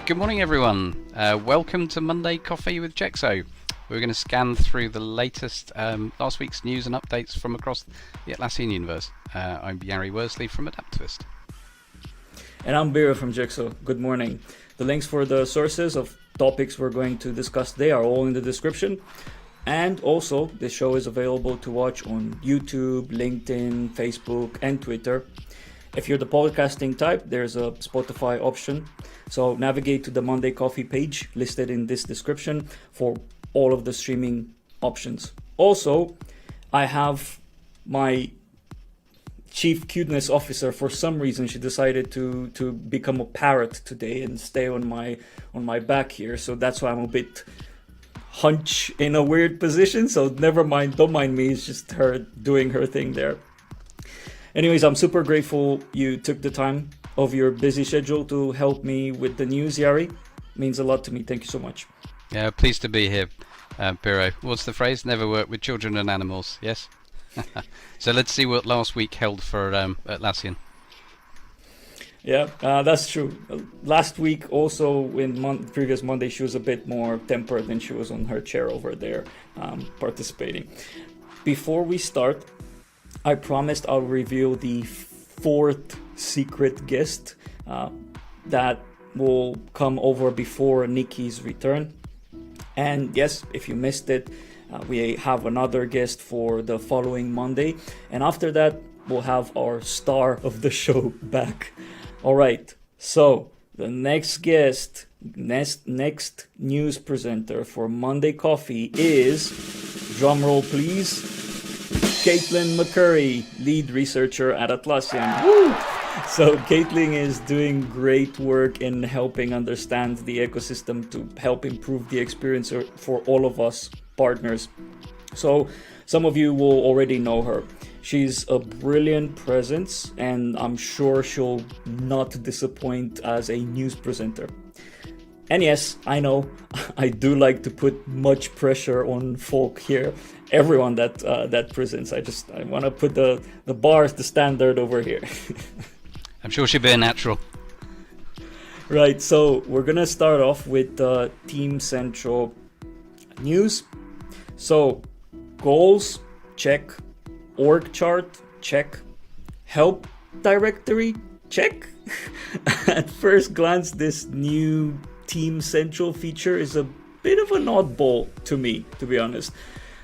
Good morning, everyone. Welcome to Monday Coffee with Jexo. We're going to scan through the latest last week's news and updates from across the Atlassian universe. I'm Yari Worsley from Adaptivist. And I'm Biro from Jexo. Good morning. The links for the sources of topics we're going to discuss today are all in the description. And also, this show is available to watch on YouTube, LinkedIn, Facebook, and Twitter. If you're the podcasting type, there's a Spotify option. So navigate to the Monday Coffee page listed in this description for all of the streaming options. Also, I have my chief cuteness officer. For some reason, she decided to become a parrot today and stay on my back here. So that's why I'm a bit hunch in a weird position. So never mind, don't mind me. It's just her doing her thing there. Anyways, I'm super grateful you took the time of your busy schedule to help me with the news, Yari. It means a lot to me. Thank you so much. Yeah, pleased to be here, Biro. What's the phrase? Never work with children and animals, yes? So let's see what last week held for Atlassian. Yeah, that's true. Last week, also in previous Monday, she was a bit more tempered and she was on her chair over there participating. Before we start, I promised I'll reveal the fourth secret guest that will come over before Nikki's return. And yes, if you missed it, we have another guest for the following Monday. And after that, we'll have our star of the show back. All right, so the next guest, next news presenter for Monday Coffee is, drumroll please, Caitlin McCurry, lead researcher at Atlassian. Woo! So Caitlin is doing great work in helping understand the ecosystem to help improve the experience for all of us partners. So some of you will already know her. She's a brilliant presence and I'm sure she'll not disappoint as a news presenter. And yes, I know, I do like to put much pressure on folk here. Everyone that presents. I want to put the bar, the standard over here. I'm sure she'll be a natural. Right, so we're going to start off with Team Central news. So, goals, check. Org chart, check. Help directory, check. At first glance, this new Team Central feature is a bit of an oddball to me, to be honest.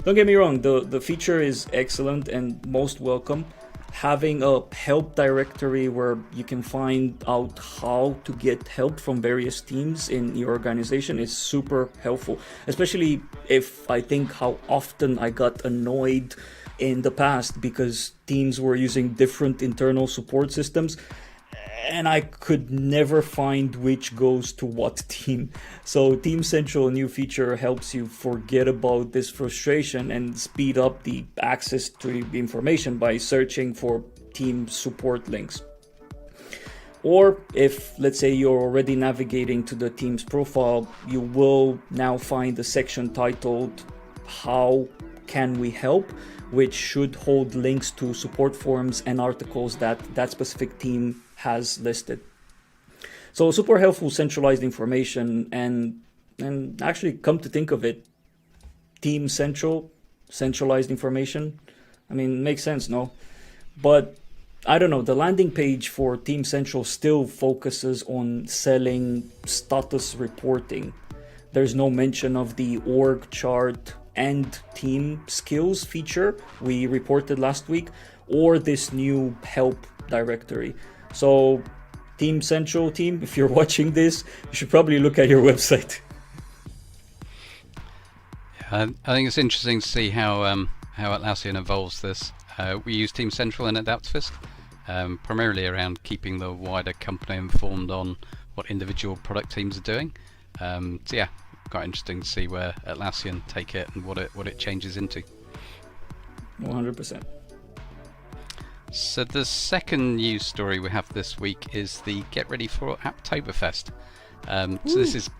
Don't get me wrong, the feature is excellent and most welcome. Having a help directory where you can find out how to get help from various teams in your organization is super helpful, especially if I think how often I got annoyed in the past because teams were using different internal support systems and I could never find which goes to what team. So Team Central, a new feature, helps you forget about this frustration and speed up the access to the information by searching for team support links. Or if, let's say, you're already navigating to the team's profile, you will now find a section titled How Can We Help?, which should hold links to support forums and articles that specific team has listed. So super helpful centralized information and actually come to think of it, Team Central, centralized information. I mean, makes sense, no? But I don't know, the landing page for Team Central still focuses on selling status reporting. There's no mention of the org chart and team skills feature we reported last week, or this new help directory. So Team Central team, if you're watching this, you should probably look at your website. Yeah, I think it's interesting to see how Atlassian evolves this. We use Team Central in Adaptivist, primarily around keeping the wider company informed on what individual product teams are doing. So yeah, quite interesting to see where Atlassian take it and what it changes into. 100%. So the second news story we have this week is the Get Ready for Apptoberfest. So this is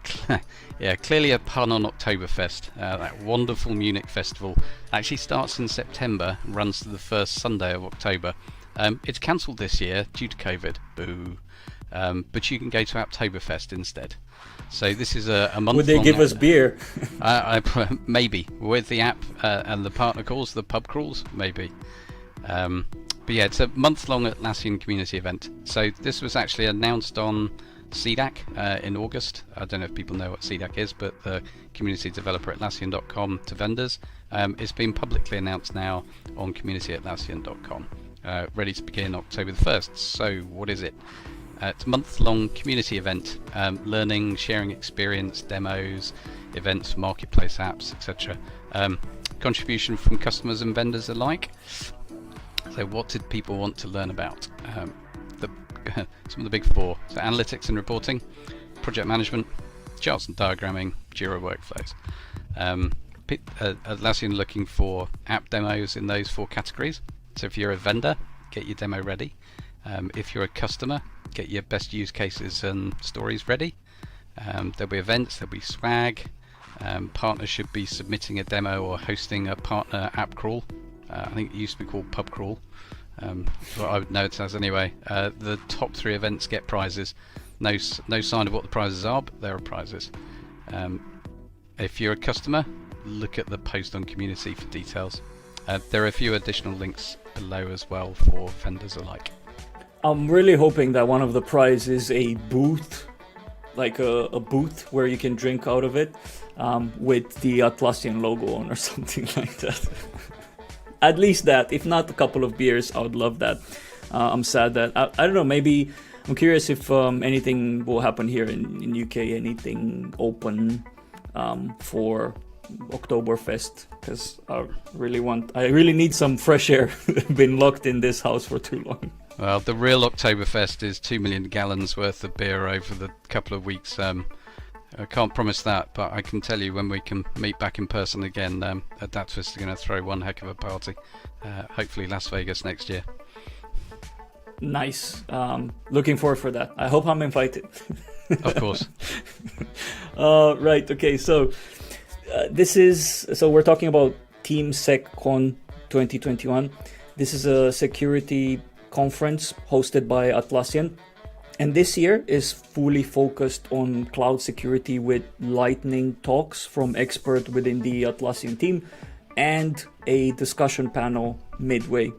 clearly a pun on Oktoberfest. That wonderful Munich festival actually starts in September and runs to the first Sunday of October. It's cancelled this year due to COVID. Boo. but you can go to Apptoberfest instead. So this is a month. Would they give us beer? Maybe with the app and the partner calls, the pub crawls, maybe. But yeah, it's a month-long Atlassian community event. So this was actually announced on CDAC in August. I don't know if people know what CDAC is, but the community developer Atlassian.com to vendors. It's been publicly announced now on community@Atlassian.com. Ready to begin October the 1st. So what is it? It's a month-long community event, learning, sharing experience, demos, events, marketplace apps, etc. Contribution from customers and vendors alike. So what did people want to learn about? Some of the big four. So analytics and reporting, project management, charts and diagramming, Jira workflows. Atlassian looking for app demos in those four categories. So if you're a vendor, get your demo ready. If you're a customer, get your best use cases and stories ready. There'll be events, there'll be swag. Partners should be submitting a demo or hosting a partner app crawl. I think it used to be called pub crawl. What I would know it as anyway. The top 3 events get prizes. No sign of what the prizes are, but there are prizes. If you're a customer, look at the post on community for details. There are a few additional links below as well for vendors alike. I'm really hoping that one of the prizes is a booth, like a booth where you can drink out of it with the Atlassian logo on or something like that. At least that, if not a couple of beers, I would love that. I'm sad that, I don't know, maybe, I'm curious if anything will happen here in UK, anything open for Oktoberfest, because I really need some fresh air. Been locked in this house for too long. Well, the real Oktoberfest is 2 million gallons worth of beer over the couple of weeks. I can't promise that, but I can tell you when we can meet back in person again, Adaptivist are going to throw one heck of a party. Hopefully Las Vegas next year. Nice. Looking forward for that. I hope I'm invited. Of course. Right. Okay. So we're talking about Team SecCon 2021. This is a security conference hosted by Atlassian. And this year is fully focused on cloud security with lightning talks from experts within the Atlassian team and a discussion panel midway.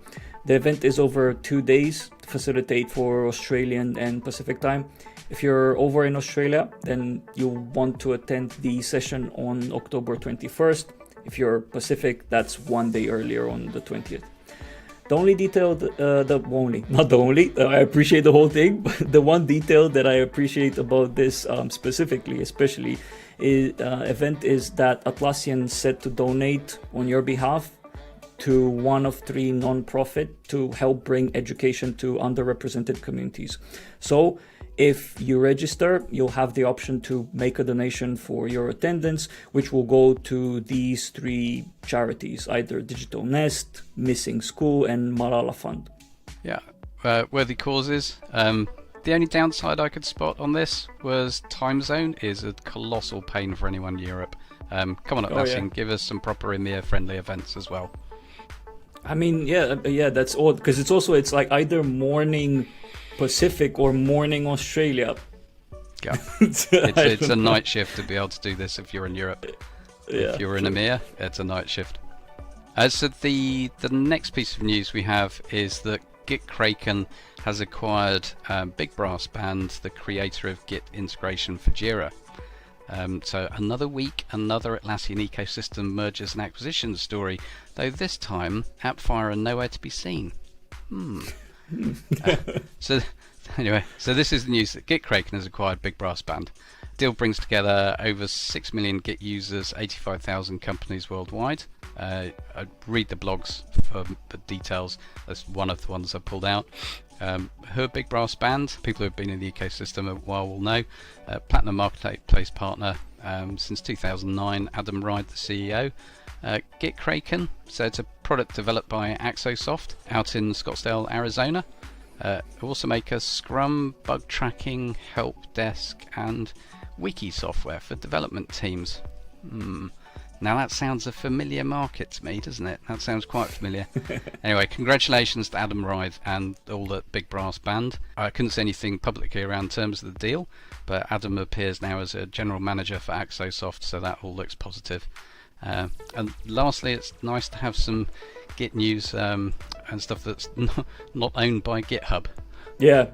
The event is over 2 days to facilitate for Australian and Pacific time. If you're over in Australia, then you'll want to attend the session on October 21st. If you're Pacific, that's 1 day earlier on the 20th. The only detail, I appreciate the whole thing, but the one detail that I appreciate about this especially, event is that Atlassian said to donate on your behalf to one of 3 non-profit to help bring education to underrepresented communities. So if you register, you'll have the option to make a donation for your attendance, which will go to these 3 charities, either Digital Nest, Missing School, and Malala Fund. Yeah, worthy causes. The only downside I could spot on this was time zone is a colossal pain for anyone in Europe. Come on, Atlassian, give us some proper EMEA friendly events as well. I mean, yeah, that's odd because it's like either morning Pacific or morning Australia. Yeah, it's a night shift to be able to do this if you're in Europe. If you're in EMEA, it's a night shift. So the next piece of news we have is that Git Kraken has acquired Big Brass Band, the creator of Git integration for Jira. So another week, another Atlassian Ecosystem mergers and acquisitions story, though this time Appfire are nowhere to be seen. So this is the news that Git Kraken has acquired Big Brass Band. Deal brings together over 6 million Git users, 85,000 companies worldwide. I read the blogs for the details. That's one of the ones I pulled out. Her Big Brass Band, people who have been in the ecosystem a while will know, Platinum Marketplace partner since 2009, Adam Ride, the CEO. Git Kraken, so it's a product developed by Axosoft out in Scottsdale, Arizona. Also make a Scrum, bug tracking, help desk, and wiki software for development teams. Now that sounds a familiar market to me, doesn't it? That sounds quite familiar. Anyway, congratulations to Adam Rythe and all the big brass band. I couldn't say anything publicly around terms of the deal, but Adam appears now as a general manager for Axosoft, so that all looks positive. And lastly, it's nice to have some Git news and stuff that's not owned by GitHub. Yeah,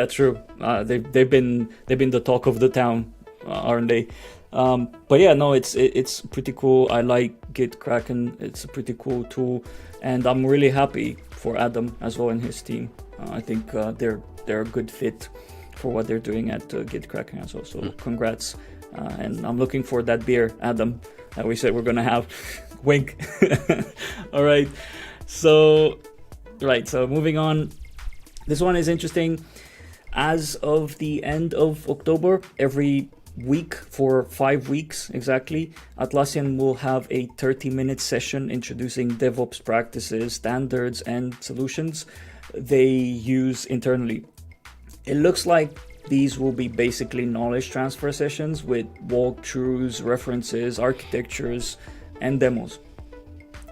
true. They've been the talk of the town, aren't they? But yeah, no, it's pretty cool. I like Git Kraken. It's a pretty cool tool, and I'm really happy for Adam as well and his team. I think they're a good fit for what they're doing at Git Kraken as well. So congrats, and I'm looking for that beer, Adam, that we said we're gonna have. Wink. All right. So moving on. This one is interesting. As of the end of October, every week for 5 weeks exactly, Atlassian will have a 30-minute session introducing DevOps practices, standards, and solutions they use internally. It looks like these will be basically knowledge transfer sessions with walkthroughs, references, architectures, and demos.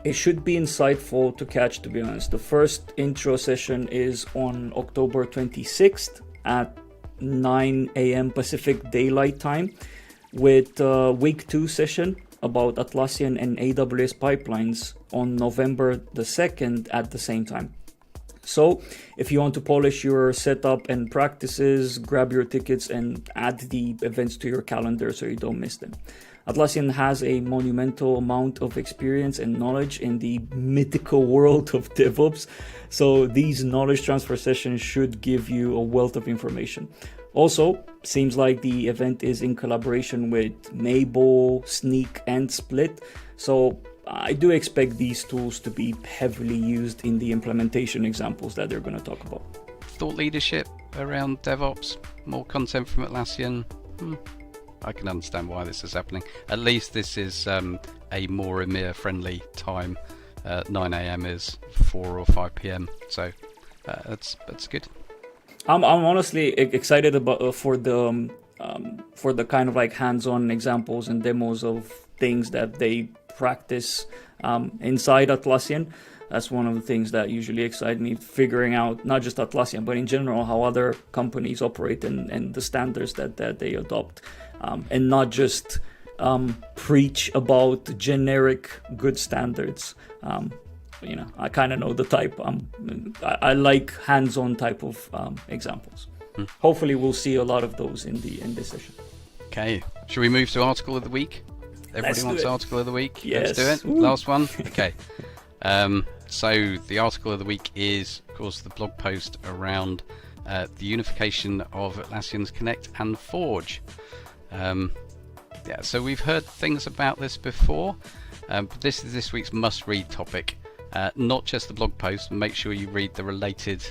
It should be insightful to catch, to be honest. The first intro session is on October 26th at 9 a.m. Pacific Daylight Time, with week 2 session about Atlassian and AWS pipelines on November the 2nd at the same time. So if you want to polish your setup and practices, grab your tickets and add the events to your calendar so you don't miss them. Atlassian has a monumental amount of experience and knowledge in the mythical world of DevOps, so these knowledge transfer sessions should give you a wealth of information. Also, seems like the event is in collaboration with Mabel, Sneak, and Split, so I do expect these tools to be heavily used in the implementation examples that they're going to talk about. Thought leadership around DevOps, more content from Atlassian. I can understand why this is happening. At least this is a more EMEA friendly time. 9 a.m. is 4 or 5 p.m. So that's good. I'm honestly excited about for the kind of like hands-on examples and demos of things that they practice inside Atlassian. That's one of the things that usually excite me, figuring out not just Atlassian, but in general how other companies operate and the standards that they adopt. And not just preach about generic good standards. I kind of know the type. I like hands-on type of examples. Hopefully we'll see a lot of those in this session. Okay, should we move to article of the week? Everybody wants article of the week. Yes. Let's do it. Ooh. Last one. Okay. So the article of the week is, of course, the blog post around the unification of Atlassian's Connect and Forge. So we've heard things about this before, but this is this week's must-read topic. Not just the blog post, make sure you read the related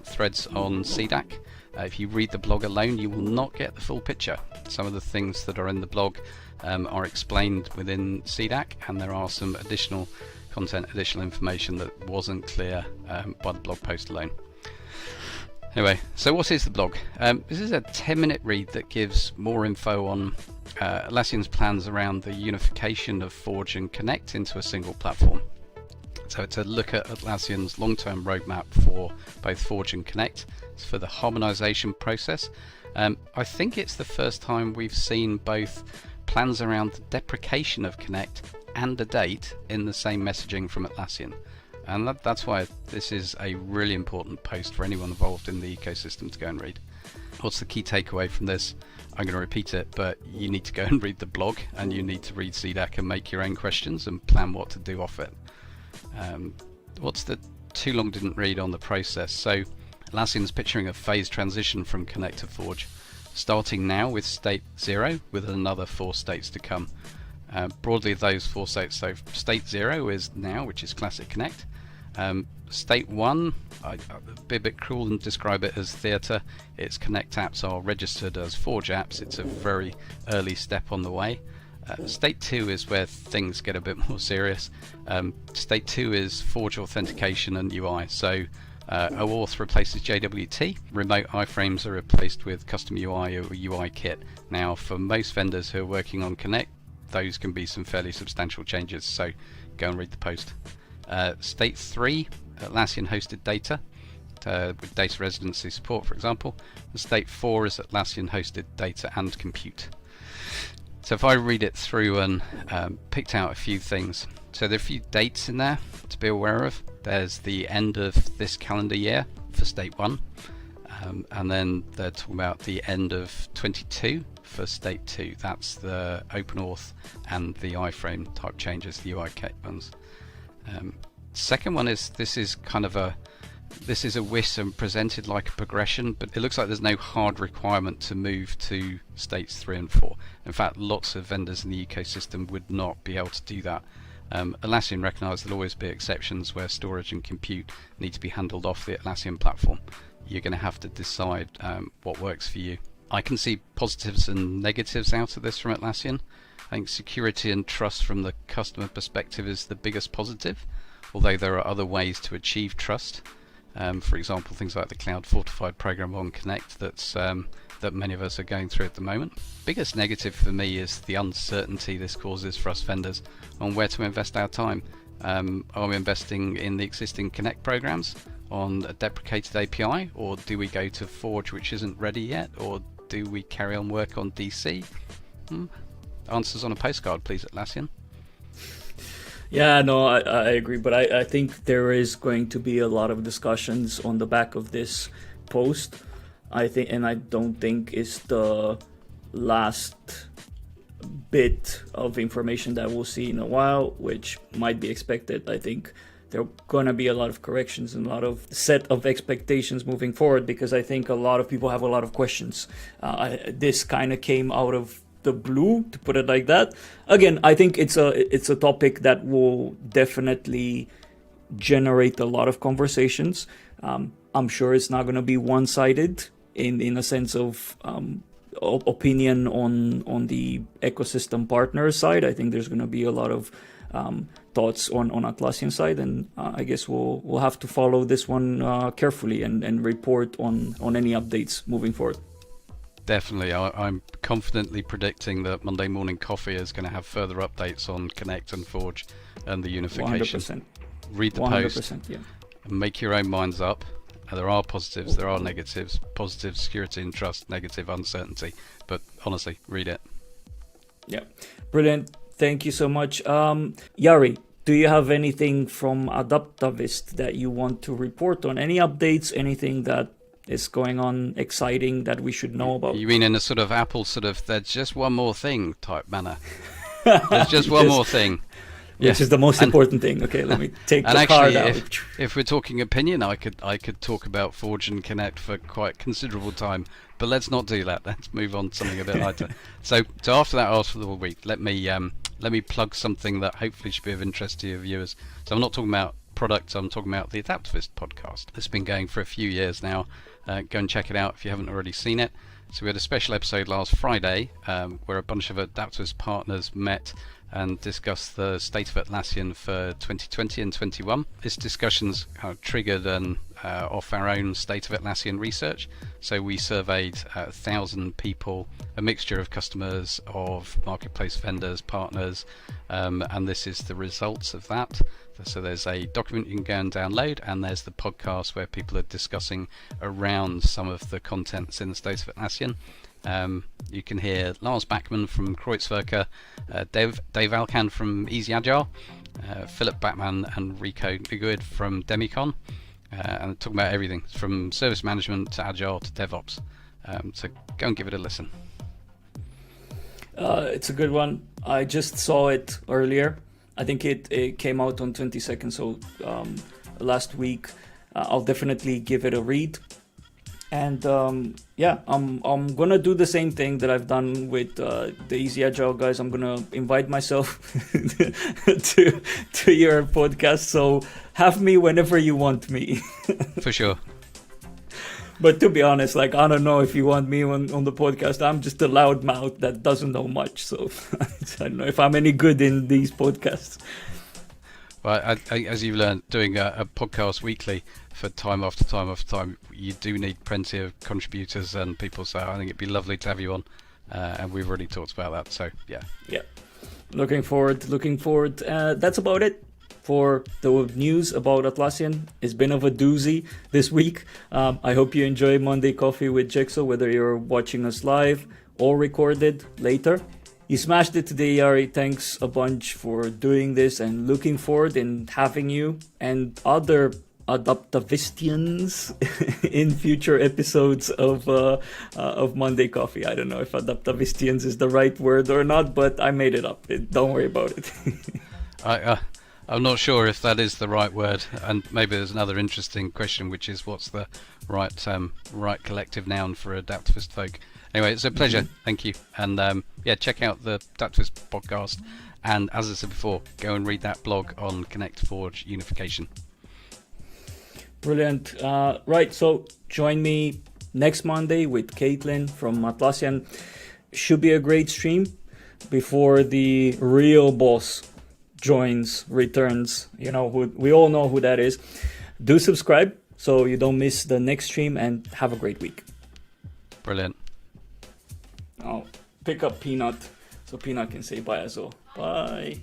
threads on CDAC. If you read the blog alone, you will not get the full picture. Some of the things that are in the blog are explained within CDAC, and there are some additional content, additional information that wasn't clear by the blog post alone. Anyway, so what is the blog? This is a 10-minute read that gives more info on Atlassian's plans around the unification of Forge and Connect into a single platform. So it's a look at Atlassian's long-term roadmap for both Forge and Connect. It's for the harmonization process. I think it's the first time we've seen both plans around the deprecation of Connect and a date in the same messaging from Atlassian. And that's why this is a really important post for anyone involved in the ecosystem to go and read. What's the key takeaway from this? I'm going to repeat it, but you need to go and read the blog, and you need to read CDAC and make your own questions and plan what to do off it. What's the too long didn't read on the process? So Atlassian's picturing a phased transition from Connect to Forge, starting now with state 0, with another 4 states to come. Broadly, those 4 states, so state 0 is now, which is Classic Connect. State 1, I'd be a bit cruel and describe it as theatre. Its Connect apps are registered as Forge apps. It's a very early step on the way. State 2 is where things get a bit more serious. State 2 is Forge authentication and UI. So OAuth replaces JWT. Remote iframes are replaced with custom UI or UI kit. Now, for most vendors who are working on Connect, those can be some fairly substantial changes. So go and read the post. State 3, Atlassian hosted data, with data residency support, for example. And state 4 is Atlassian hosted data and compute. So if I read it through and picked out a few things. So there are a few dates in there to be aware of. There's the end of this calendar year for state 1. And then they're talking about the end of 22 for state 2. That's the OpenAuth and the iframe type changes, the UI kit ones. Second one is this is a wish and presented like a progression, but it looks like there's no hard requirement to move to states 3 and 4. In fact, lots of vendors in the ecosystem would not be able to do that. Atlassian recognise there'll always be exceptions where storage and compute need to be handled off the Atlassian platform. You're going to have to decide what works for you. I can see positives and negatives out of this from Atlassian. I think security and trust from the customer perspective is the biggest positive, although there are other ways to achieve trust. For example, things like the cloud fortified program on Connect that many of us are going through at the moment. Biggest negative for me is the uncertainty this causes for us vendors on where to invest our time. Are we investing in the existing Connect programs on a deprecated API, or do we go to Forge, which isn't ready yet, or do we carry on work on DC? Answers on a postcard, please, Atlassian. Yeah, no, I agree, but I think there is going to be a lot of discussions on the back of this post. I don't think it's the last bit of information that we'll see in a while, which might be expected. I think there are going to be a lot of corrections and a lot of set of expectations moving forward, because I think a lot of people have a lot of questions. This kind of came out of the blue, to put it like that. Again, I think it's a topic that will definitely generate a lot of conversations. I'm sure it's not going to be one-sided in a sense of opinion on the ecosystem partner side. I think there's going to be a lot of thoughts on Atlassian side, and I guess we'll have to follow this one carefully and report on any updates moving forward. Definitely. I'm confidently predicting that Monday Morning Coffee is going to have further updates on Connect and Forge and the unification. 100%. Read the 100%, post yeah. and make your own minds up. There are positives, there are negatives. Positive, security and trust. Negative, uncertainty. But honestly, read it. Yeah, brilliant. Thank you so much. Jari, do you have anything from Adaptivist that you want to report on? Any updates, anything that is going on exciting that we should know about? You mean in a sort of Apple sort of there's just one more thing type manner? There's just one more thing. Which is the most important thing. Okay, let me take the card out. If we're talking opinion, I could talk about Forge and Connect for quite considerable time, but let's not do that. Let's move on to something a bit lighter. So after that Ask for the Week, let me plug something that hopefully should be of interest to your viewers. So I'm not talking about products, I'm talking about the Adaptivist Podcast. It's been going for a few years now. Go and check it out if you haven't already seen it. So we had a special episode last Friday where a bunch of Adaptivist partners met and discussed the state of Atlassian for 2020 and 21. This discussion's kind of triggered off our own state of Atlassian research. So we surveyed 1,000 people, a mixture of customers, of marketplace vendors, partners, and this is the results of that. So there's a document you can go and download, and there's the podcast where people are discussing around some of the contents in the state of Atlassian. You can hear Lars Backman from Kreuzwerker, Dave Alcan from Easy Agile, Philip Batman and Rico Nguid from Demicon, and talking about everything from service management to Agile to DevOps. So go and give it a listen. It's a good one. I just saw it earlier. I think it came out on 22nd, so last week. I'll definitely give it a read. And I'm gonna do the same thing that I've done with the Easy Agile guys. I'm gonna invite myself to your podcast. So have me whenever you want me. For sure. But to be honest, I don't know if you want me on the podcast. I'm just a loudmouth that doesn't know much. So I don't know if I'm any good in these podcasts. Well, as you've learned, doing a podcast weekly for time after time after time, you do need plenty of contributors and people. So I think it'd be lovely to have you on. And we've already talked about that. So, yeah. Looking forward. That's about it for the news about Atlassian. It's been of a doozy this week. I hope you enjoy Monday Coffee with Jexo, whether you're watching us live or recorded later. You smashed it today, Yari. Thanks a bunch for doing this, and looking forward in having you and other Adaptivistians in future episodes of Monday Coffee. I don't know if Adaptivistians is the right word or not, but I made it up. Don't worry about it. I'm not sure if that is the right word, and maybe there's another interesting question, which is what's the right collective noun for adaptivist folk. Anyway, it's a pleasure. Thank you, and check out the Adaptivist podcast, and as I said before, go and read that blog on Connect Forge unification. Brilliant. Right, so join me next Monday with Caitlin from Atlassian. Should be a great stream before the real boss returns. We all know who that is. Do subscribe so you don't miss the next stream, and have a great week. Brilliant. I'll pick up Peanut so Peanut can say bye as well. Bye.